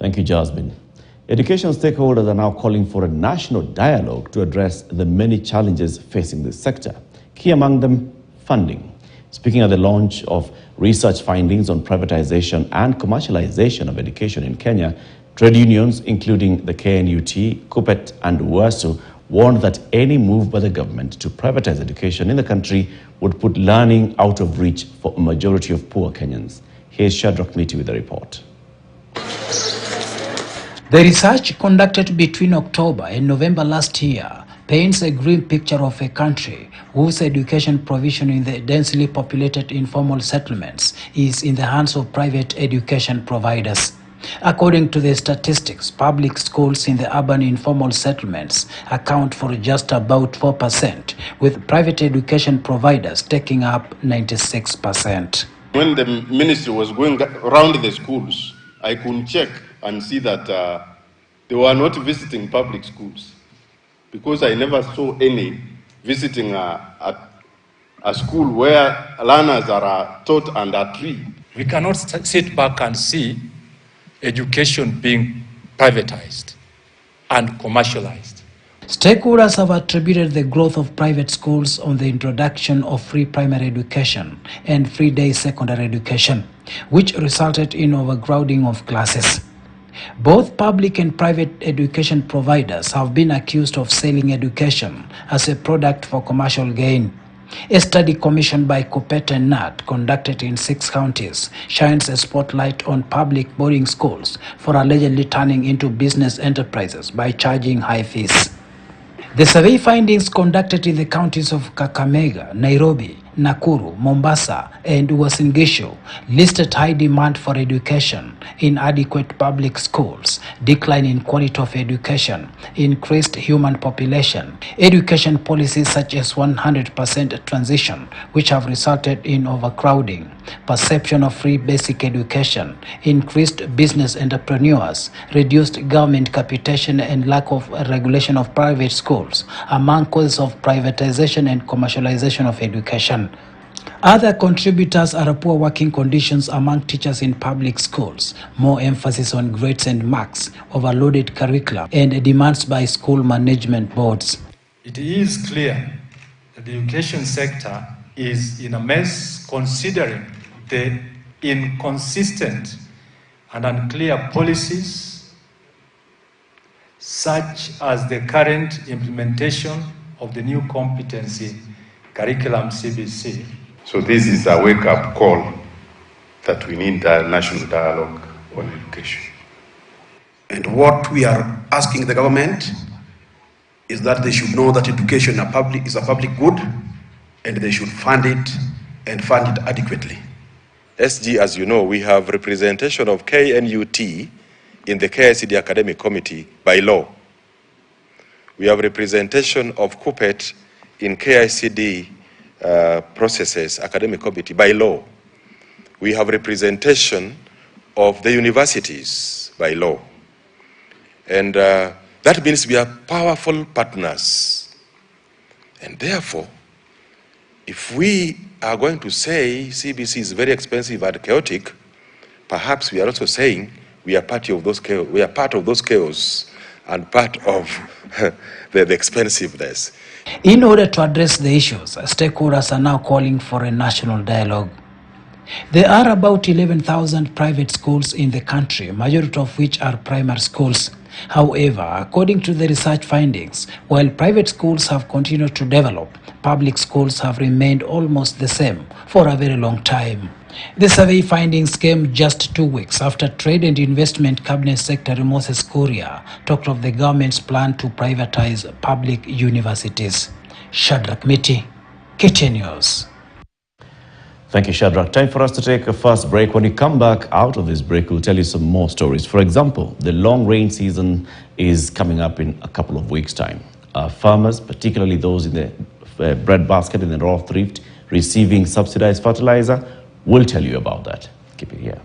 Thank you, Jasmine. Education stakeholders are now calling for a national dialogue to address the many challenges facing this sector. Key among them, funding. Speaking at the launch of research findings on privatization and commercialization of education in Kenya, trade unions, including the KNUT, KUPPET, and WASU, warned that any move by the government to privatize education in the country would put learning out of reach for a majority of poor Kenyans. Here's Shadrach Miti with the report. The research conducted between October and November last year paints a grim picture of a country whose education provision in the densely populated informal settlements is in the hands of private education providers. According to the statistics, public schools in the urban informal settlements account for just about 4%, with private education providers taking up 96%. When the ministry was going around the schools, I could check and see that they were not visiting public schools, because I never saw any visiting a school where learners are taught and are trained. We cannot sit back and see education being privatized and commercialized. Stakeholders have attributed the growth of private schools on the introduction of free primary education and free day secondary education, which resulted in overcrowding of classes. Both public and private education providers have been accused of selling education as a product for commercial gain. A study commissioned by KUPPET and NAT, conducted in 6 counties, shines a spotlight on public boarding schools for allegedly turning into business enterprises by charging high fees. The survey findings conducted in the counties of Kakamega, Nairobi, Nakuru, Mombasa, and Uasin Gishu listed high demand for education, inadequate public schools, decline in quality of education, increased human population, education policies such as 100% transition, which have resulted in overcrowding, perception of free basic education, increased business entrepreneurs, reduced government capitation, and lack of regulation of private schools among causes of privatization and commercialization of education. Other contributors are poor working conditions among teachers in public schools, more emphasis on grades and marks, overloaded curriculum, and demands by school management boards. It is clear that the education sector is in a mess, considering the inconsistent and unclear policies, such as the current implementation of the new competency curriculum CBC. So this is a wake-up call that we need a national dialogue on education. And what we are asking the government is that they should know that education is a public good, and they should fund it and fund it adequately. SG, as you know, we have representation of KNUT in the KICD Academic Committee by law. We have representation of KUPPET in KICD processes academic committee by law. We have representation of the universities by law. And that means we are powerful partners. And therefore, if we are going to say CBC is very expensive and chaotic, perhaps we are also saying we are part of those chaos, and part of the expensiveness. In order to address the issues, stakeholders are now calling for a national dialogue. There are about 11,000 private schools in the country, majority of which are primary schools. However, according to the research findings, while private schools have continued to develop, public schools have remained almost the same for a very long time. The survey findings came just 2 weeks after Trade and Investment Cabinet Secretary Moses Kuria talked of the government's plan to privatize public universities. Shadrach Miti, KTN News. Thank you, Shadrach. Time for us to take a first break. When we come back out of this break, we'll tell you some more stories. For example, the long rain season is coming up in a couple of weeks' time. Farmers, particularly those in the bread basket in the raw thrift, receiving subsidized fertilizer, we'll tell you about that. Keep it here.